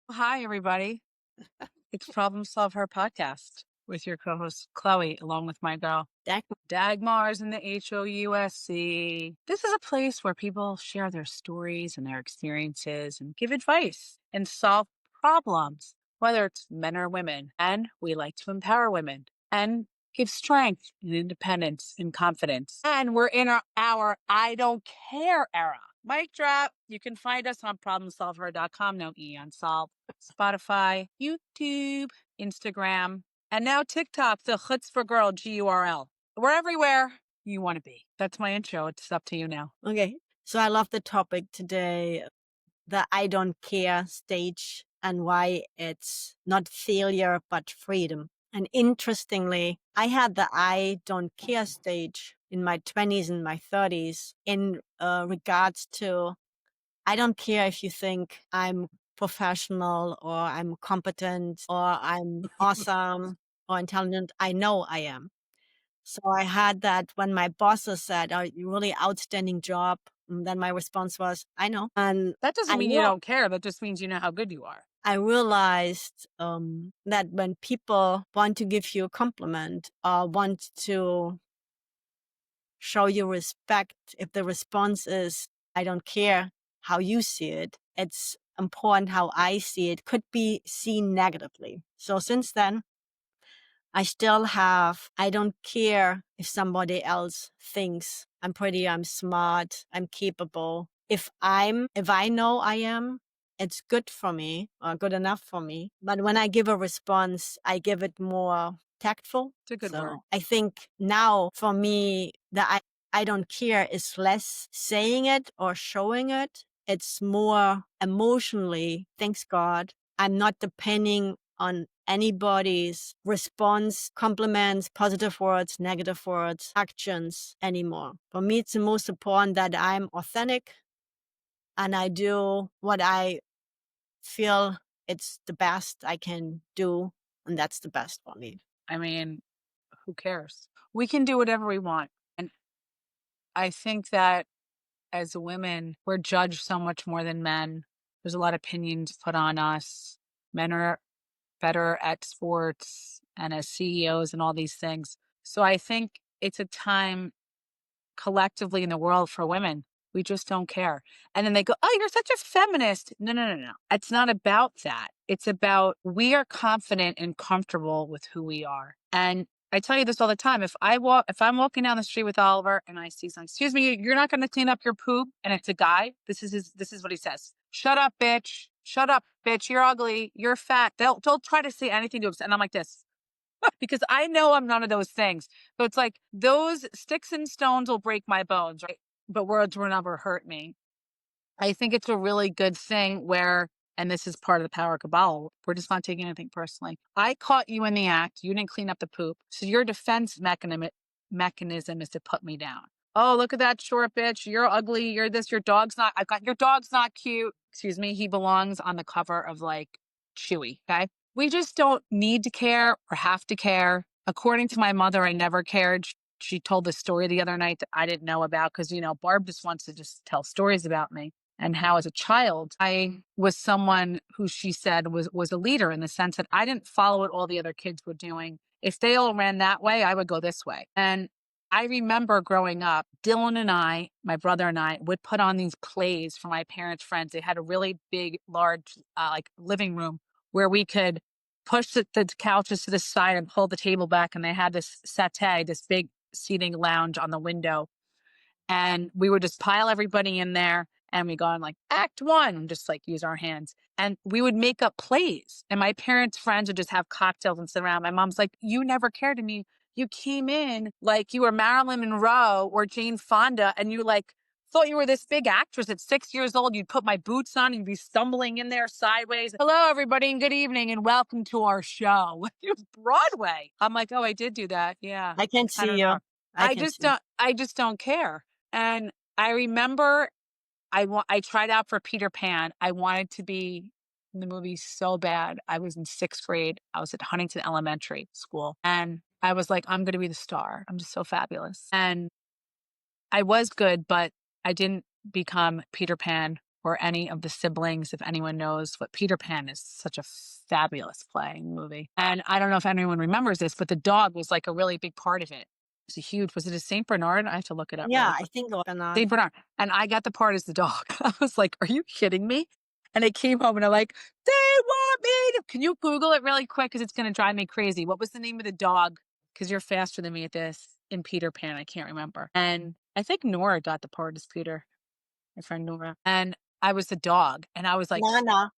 Hi, everybody. It's ProblemSolvHer podcast with your co-host Chloe, along with my girl Dagmars in the HOUSC. This is a place where people share their stories and their experiences and give advice and solve problems, whether it's men or women. And we like to empower women and give strength and independence and confidence. And we're in our I don't care era. Mic drop. You can find us on ProblemSolvHer.com. No E on solve. Spotify, YouTube, Instagram, and now TikTok, the Chutzpah Girl GURL. We're everywhere you want to be. That's my intro. It's up to you now. Okay. So I love the topic today, the I don't care stage and why it's not failure, but freedom. And interestingly, I had the I don't care stage in my 20s and my 30s in regards to I don't care if you think I'm professional or I'm competent or I'm awesome or intelligent. I know I am. So I had that when my bosses said, "Oh, you really outstanding job." And then my response was, "I know." And That doesn't mean you don't care. That just means you know how good you are. I realized that when people want to give you a compliment or want to show you respect, if the response is, "I don't care how you see it," it's important how I see it could be seen negatively. So since then, I still have, I don't care if somebody else thinks I'm pretty, I'm smart, I'm capable. If I know I am, it's good for me or good enough for me. But when I give a response, I give it more tactful. It's a good word. I think now for me, I don't care is less saying it or showing it. It's more emotionally, thanks God, I'm not depending on anybody's response, compliments, positive words, negative words, actions anymore. For me, it's the most important that I'm authentic and I do what I feel it's the best I can do. And that's the best for me. I mean, who cares? We can do whatever we want. And I think that as women, we're judged so much more than men. There's a lot of opinions put on us. Men are better at sports and as CEOs and all these things. So I think it's a time collectively in the world for women. We just don't care. And then they go, "Oh, you're such a feminist." No, no, no, no. It's not about that. It's about we are confident and comfortable with who we are. And I tell you this all the time. If I'm walking down the street with Oliver and I see something, "Excuse me, you're not going to clean up your poop," and it's a guy, this is what he says. "Shut up, bitch. Shut up, bitch. You're ugly. You're fat." They'll try to say anything to him. And I'm like this. Because I know I'm none of those things. So it's like those sticks and stones will break my bones, right? But words will never hurt me. I think it's a really good thing where, and this is part of the power of Kabbalah, we're just not taking anything personally. I caught you in the act. You didn't clean up the poop. So your defense mechanism is to put me down. "Oh, look at that short bitch. You're ugly. You're this. Your dog's not cute." Excuse me. He belongs on the cover of like Chewy. Okay. We just don't need to care or have to care. According to my mother, I never cared. She told this story the other night that I didn't know about because, Barb just wants to just tell stories about me and how as a child, I was someone who she said was a leader in the sense that I didn't follow what all the other kids were doing. If they all ran that way, I would go this way. And I remember growing up, Dylan and I, my brother and I, would put on these plays for my parents' friends. They had a really big, large, like living room where we could push the couches to the side and pull the table back. And they had this settee, this big seating lounge on the window. And we would just pile everybody in there and we go on like act one and just like use our hands. And we would make up plays. And my parents' friends would just have cocktails and sit around. My mom's like, "You never cared to me. You came in like you were Marilyn Monroe or Jane Fonda and you like thought you were this big actress at 6 years old. You'd put my boots on and you'd be stumbling in there sideways. 'Hello, everybody, and good evening, and welcome to our show.'" It was Broadway. I'm like, "Oh, I did do that. Yeah. I can I don't see know. you. I can see. I just don't care." And I remember I tried out for Peter Pan. I wanted to be in the movie so bad. I was in 6th grade. I was at Huntington Elementary School. And I was like, "I'm going to be the star. I'm just so fabulous." And I was good, but I didn't become Peter Pan or any of the siblings, if anyone knows what Peter Pan is. Such a fabulous play movie. And I don't know if anyone remembers this, but the dog was like a really big part of it. It's a huge, was it a Saint Bernard? I have to look it up Yeah, really I quick. think or not. Saint Bernard. And I got the part as the dog. I was like, are you kidding me? And I came home and I'm like, they want me to. Can you Google it really quick? Because it's going to drive me crazy. What was the name of the dog? Because you're faster than me at this in Peter Pan. I can't remember. And I think Nora got the part as Peter, my friend Nora. And I was the dog. And I was like, Nana.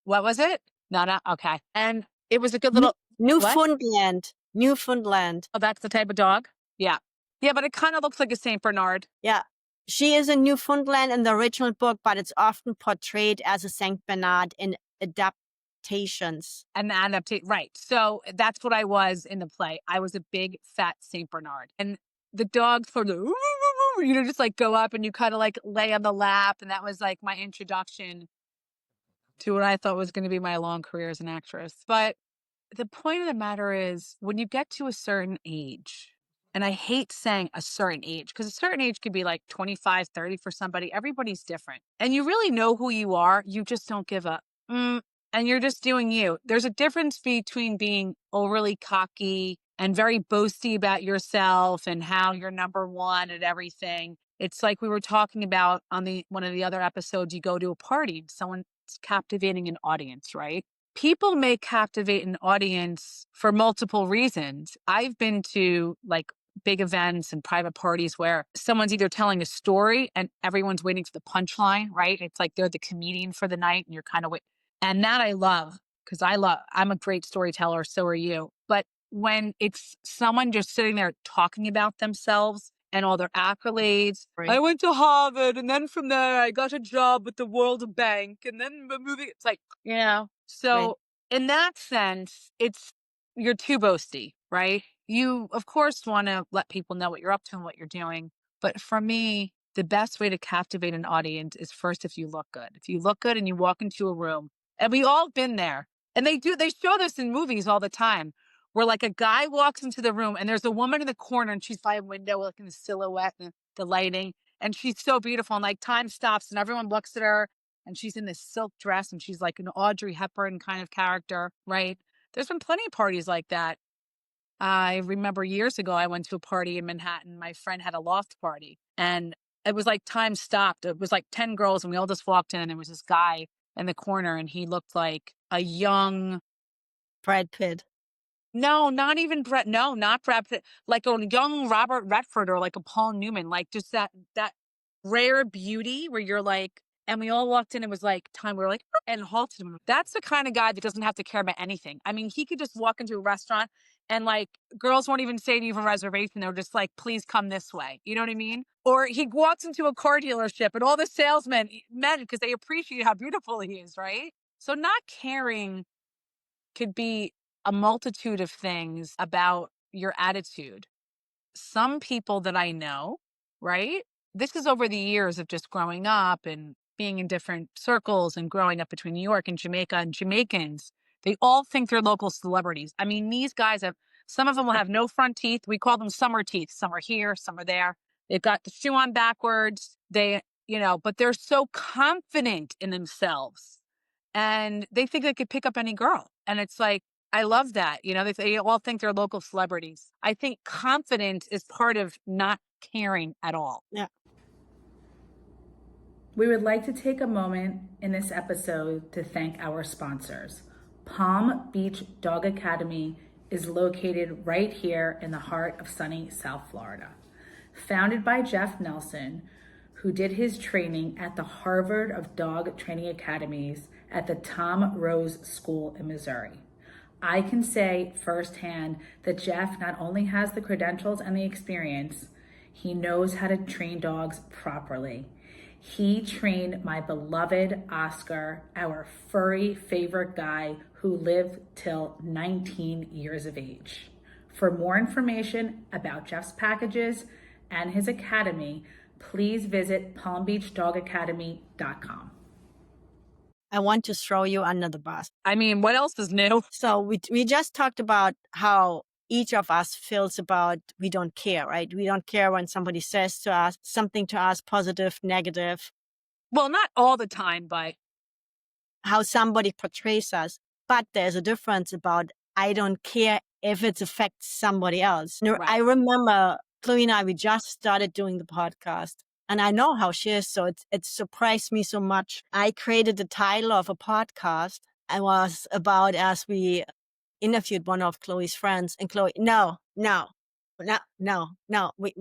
what was it? Nana. Okay. And it was a good New- little, what? Newfoundland. Newfoundland. Oh, that's the type of dog? Yeah. Yeah, but it kind of looks like a Saint Bernard. Yeah. She is in Newfoundland in the original book, but it's often portrayed as a Saint Bernard in adaptations. And adaptate, right. So that's what I was in the play. I was a big fat Saint Bernard. And the dogs for the just like go up and you kind of like lay on the lap. And that was like my introduction to what I thought was going to be my long career as an actress. But the point of the matter is when you get to a certain age, and I hate saying a certain age because a certain age could be like 25, 30 for somebody. Everybody's different. And you really know who you are. You just don't give up. And you're just doing you. There's a difference between being overly cocky and very boasty about yourself and how you're number one at everything. It's like we were talking about on the one of the other episodes. You go to a party, someone's captivating an audience, right? People may captivate an audience for multiple reasons. I've been to like big events and private parties where someone's either telling a story and everyone's waiting for the punchline, right? It's like they're the comedian for the night and you're kind of waiting. And that I love because I'm a great storyteller. So are you. But when it's someone just sitting there talking about themselves and all their accolades, Right. I went to Harvard and then from there I got a job with the World Bank and then the movie, it's like, Right. so in that sense, you're too boasty, right? You, of course, want to let people know what you're up to and what you're doing. But for me, the best way to captivate an audience is first if you look good. If you look good and you walk into a room, and we all been there, and they show this in movies all the time, where like a guy walks into the room and there's a woman in the corner and she's by a window looking the silhouette and the lighting, and she's so beautiful, and like time stops and everyone looks at her and she's in this silk dress and she's like an Audrey Hepburn kind of character, right? There's been plenty of parties like that. I remember years ago, I went to a party in Manhattan. My friend had a loft party and it was like time stopped. It was like 10 girls and we all just walked in and there was this guy in the corner and he looked like a young, Brad Pitt. no, not even Brett. No, not Brad Pitt. Like a young Robert Redford or like a Paul Newman, like just that rare beauty where you're like, and we all walked in and was like, time we were like, and halted him. That's the kind of guy that doesn't have to care about anything. I mean, he could just walk into a restaurant and like girls won't even say to you for reservation. They're just like, please come this way. You know what I mean? Or he walks into a car dealership and all the salesmen, men, because they appreciate how beautiful he is, right? So not caring could be a multitude of things about your attitude. Some people that I know, right? This is over the years of just growing up and being in different circles and growing up between New York and Jamaica and Jamaicans. They all think they're local celebrities. I mean, these guys have, some of them will have no front teeth. We call them summer teeth. Some are here, some are there. They've got the shoe on backwards. But they're so confident in themselves and they think they could pick up any girl. And it's like, I love that. They all think they're local celebrities. I think confidence is part of not caring at all. Yeah. We would like to take a moment in this episode to thank our sponsors. Palm Beach Dog Academy is located right here in the heart of sunny South Florida. Founded by Jeff Nelson, who did his training at the Harvard of Dog Training Academies at the Tom Rose School in Missouri. I can say firsthand that Jeff not only has the credentials and the experience, he knows how to train dogs properly. He trained my beloved Oscar, our furry favorite guy who lived till 19 years of age. For more information about Jeff's packages and his academy, please visit palmbeachdogacademy.com. I want to throw you under the bus. I mean, what else is new? So we just talked about how each of us feels about we don't care, right? We don't care when somebody says to us something to us, positive, negative. Well, not all the time, but how somebody portrays us. But there's a difference about I don't care if it affects somebody else. I right. remember Chloe and I, we just started doing the podcast. And I know how she is, so it surprised me so much. I created the title of a podcast. It was about as we interviewed one of Chloe's friends, and Chloe, no, we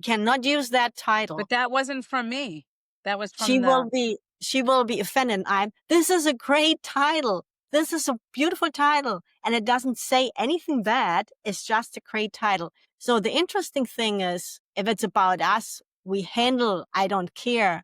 cannot use that title. But that wasn't from me. That was She from the... will be offended. This is a great title. This is a beautiful title. And it doesn't say anything bad. It's just a great title. So the interesting thing is, if it's about us, we handle I don't care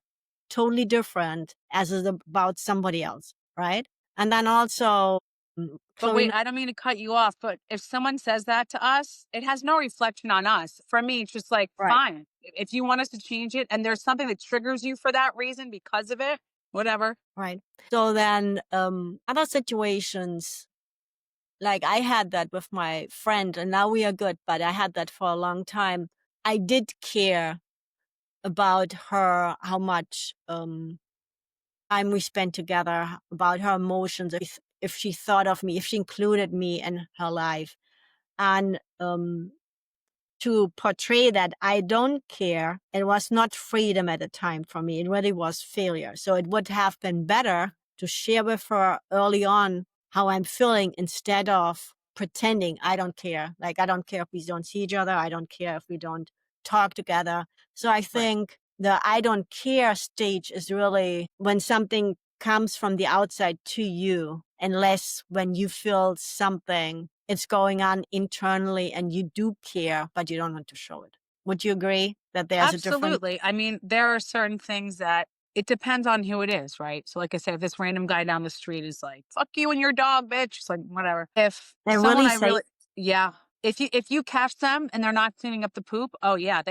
totally different as it's about somebody else, right? And then also, But wait, Chloe, I don't mean to cut you off, but if someone says that to us, it has no reflection on us. For me, it's just like, right, fine. If you want us to change it and there's something that triggers you for that reason because of it, whatever. right. So then, other situations, like I had that with my friend and now we are good, but I had that for a long time. I did care about her, how much time we spent together, about her emotions, if she thought of me, if she included me in her life. And to portray that I don't care, it was not freedom at the time for me. It really was failure. So it would have been better to share with her early on how I'm feeling instead of pretending I don't care. Like, I don't care if we don't see each other. I don't care if we don't talk together. So I Right. think the I don't care stage is really when something comes from the outside to you, unless when you feel something it's going on internally and you do care, but you don't want to show it. Would you agree that there's a difference? Absolutely. I mean, there are certain things that it depends on who it is, right? So, like I said, if this random guy down the street is like, fuck you and your dog, bitch, it's like, whatever. If They someone really I say, really, yeah. If you catch them and they're not cleaning up the poop, oh yeah,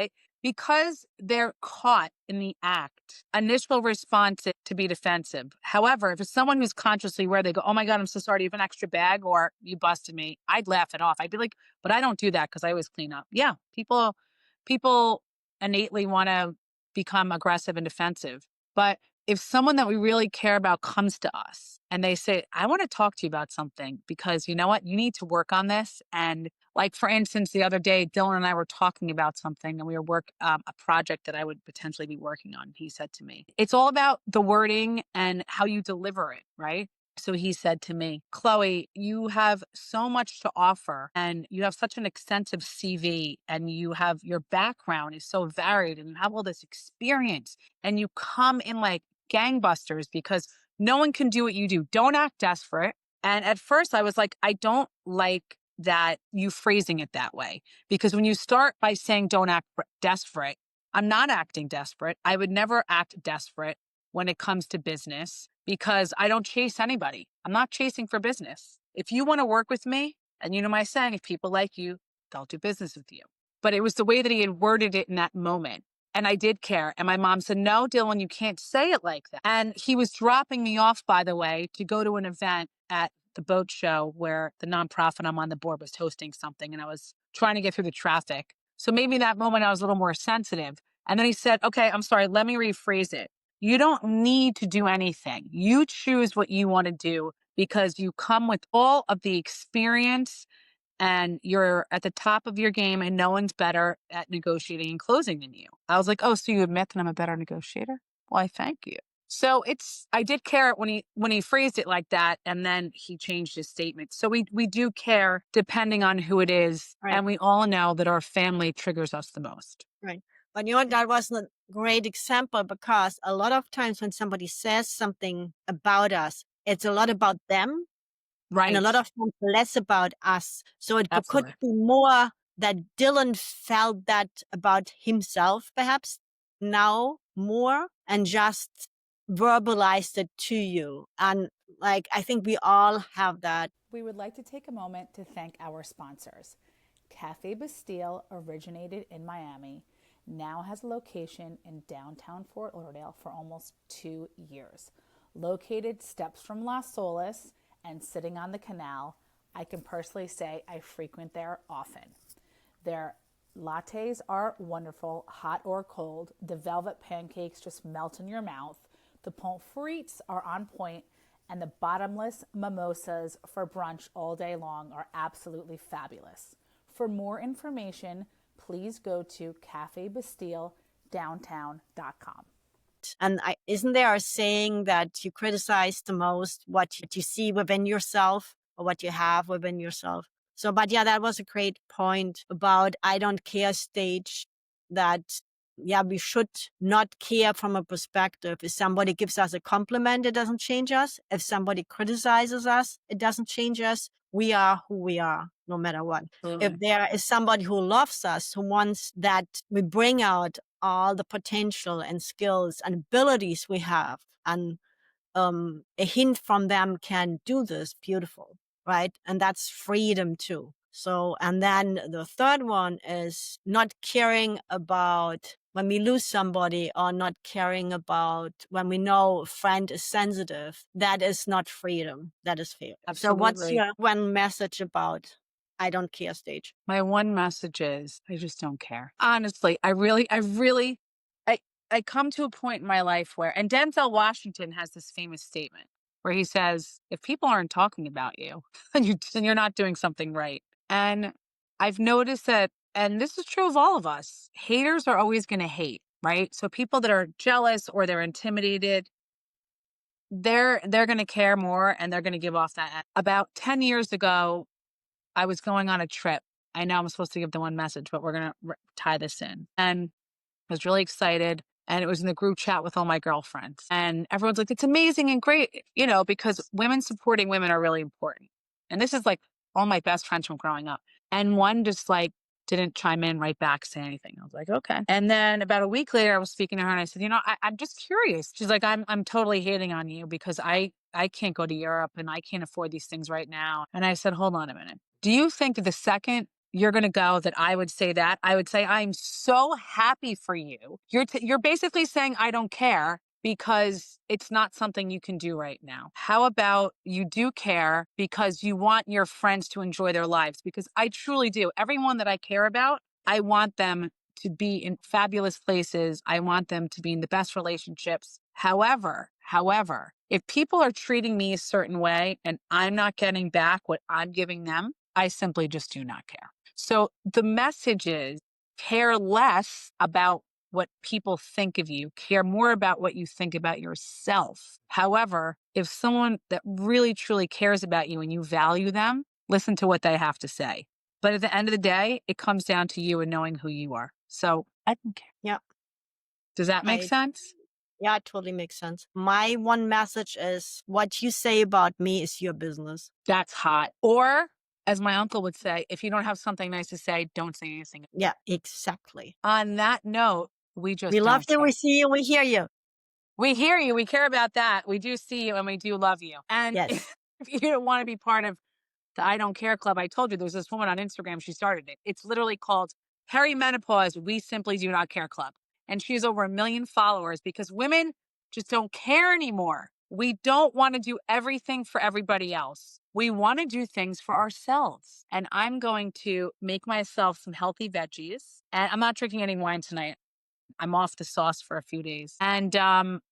because they're caught in the act, initial response is to be defensive. However, if it's someone who's consciously aware, they go, oh my God, I'm so sorry, do you have an extra bag or you busted me? I'd laugh it off. I'd be like, but I don't do that because I always clean up. Yeah, people innately want to become aggressive and defensive. But if someone that we really care about comes to us and they say, I want to talk to you about something because you know what, you need to work on this. And like, for instance, the other day, Dylan and I were talking about something and we were a project that I would potentially be working on. He said to me, it's all about the wording and how you deliver it, right? So he said to me, Chloe, you have so much to offer and you have such an extensive CV and you have your background is so varied and you have all this experience and you come in like gangbusters because no one can do what you do. Don't act desperate. And at first I was like, I don't like that you phrasing it that way because when you start by saying don't act desperate, I'm not acting desperate. I would never act desperate when it comes to business because I don't chase anybody. I'm not chasing for business. If you want to work with me, and you know my saying, if people like you, they'll do business with you. But it was the way that he had worded it in that moment. And I did care. And my mom said, no, Dylan, you can't say it like that. And he was dropping me off, by the way, to go to an event at the boat show where the nonprofit I'm on the board was hosting something. And I was trying to get through the traffic. So maybe that moment I was a little more sensitive. And then he said, okay, I'm sorry, let me rephrase it. You don't need to do anything. You choose what you want to do because you come with all of the experience and you're at the top of your game and no one's better at negotiating and closing than you. I was like, oh, so you admit that I'm a better negotiator? Well, I thank you. So I did care when he phrased it like that and then he changed his statement. So we do care depending on who it is. right, And we all know that our family triggers us the most. right. But you know, that was a great example because a lot of times when somebody says something about us, it's a lot about them and a Right. lot of times less about us. So it could Absolutely. be more that Dylan felt that about himself, perhaps now more, and just verbalized it to you. And like, I think we all have that. We would like to take a moment to thank our sponsors. Cafe Bastille originated in Miami, now has a location in downtown Fort Lauderdale for almost 2 years. Located steps from Las Olas and sitting on the canal, I can personally say I frequent there often. Their lattes are wonderful, hot or cold. The velvet pancakes just melt in your mouth. The pommes frites are on point, and the bottomless mimosas for brunch all day long are absolutely fabulous. For more information, please go to cafebastiledowntown.com. And isn't there a saying that you criticize the most what you see within yourself or what you have within yourself? So, but yeah, that was a great point about I don't care stage, that, yeah, we should not care from a perspective. If somebody gives us a compliment, it doesn't change us. If somebody criticizes us, it doesn't change us. We are who we are, no matter what. If there is somebody who loves us, who wants that we bring out all the potential and skills and abilities we have, and a hint from them can do this, beautiful, right? And that's freedom too. So, and then the third one is not caring about when we lose somebody, or not caring about when we know a friend is sensitive. That is not freedom. That is fear. So what's your one message about I don't care stage? My one message is I just don't care. Honestly, I come to a point in my life where, and Denzel Washington has this famous statement where he says, if people aren't talking about you, then you're not doing something right. And I've noticed that, and this is true of all of us, haters are always going to hate, right? So people that are jealous or they're intimidated, they're going to care more, and they're going to give off that. About 10 years ago, I was going on a trip. I know I'm supposed to give the one message, but we're going to tie this in. And I was really excited. And it was in the group chat with all my girlfriends. And everyone's like, it's amazing and great, because women supporting women are really important. And this is like all my best friends from growing up. And one just like didn't chime in right back, say anything. I was like, okay. And then about a week later, I was speaking to her and I said, I'm just curious. She's like, I'm totally hating on you because I can't go to Europe and I can't afford these things right now. And I said, hold on a minute. Do you think that the second you're going to go that I would say that? I would say, I'm so happy for you. You're basically saying, I don't care because it's not something you can do right now. How about you do care because you want your friends to enjoy their lives? Because I truly do. Everyone that I care about, I want them to be in fabulous places. I want them to be in the best relationships. However, if people are treating me a certain way and I'm not getting back what I'm giving them, I simply just do not care. So the message is care less about what people think of you, care more about what you think about yourself. However, if someone that really truly cares about you and you value them, listen to what they have to say. But at the end of the day, it comes down to you and knowing who you are. So I don't care. Yeah. Does that make sense? Yeah, it totally makes sense. My one message is what you say about me is your business. That's hot. Or, as my uncle would say, if you don't have something nice to say, don't say anything. Yeah, exactly. On that note, we love you, care. we see you, we hear you. We hear you. We care about that. We do see you and we do love you. And yes. If you don't want to be part of the I Don't Care Club, I told you there's this woman on Instagram. She started it. It's literally called Perimenopause We Simply Do Not Care Club. And she has over 1 million followers because women just don't care anymore. We don't want to do everything for everybody else. We want to do things for ourselves. And I'm going to make myself some healthy veggies. And I'm not drinking any wine tonight. I'm off the sauce for a few days. And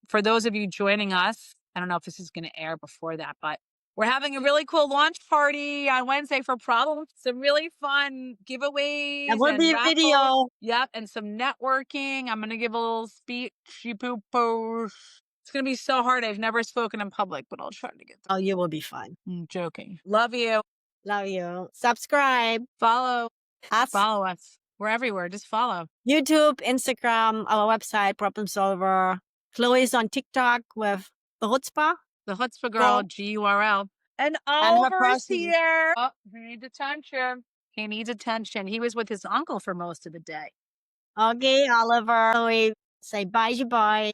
for those of you joining us, I don't know if this is going to air before that, but we're having a really cool launch party on Wednesday for Problem. Some really fun giveaways. That will be a video. Yep. And some networking. I'm going to give a little speech. It's going to be so hard. I've never spoken in public, but I'll try to get through. Oh, you will be fine. I'm joking. Love you. Love you. Subscribe. Follow us. Follow us. We're everywhere. Just follow. YouTube, Instagram, our website, ProblemSolvHer. Chloe is on TikTok with the Chutzpah. The Chutzpah Girl, G-U-R-L. And Oliver's here. Oh, he needs attention. He was with his uncle for most of the day. Okay, Oliver. Chloe, say bye.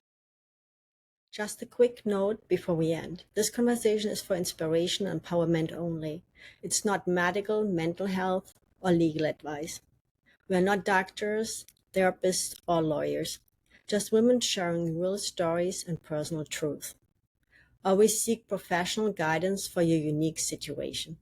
Just a quick note before we end. This conversation is for inspiration and empowerment only. It's not medical, mental health, or legal advice. We are not doctors, therapists, or lawyers. Just women sharing real stories and personal truth. Always seek professional guidance for your unique situation.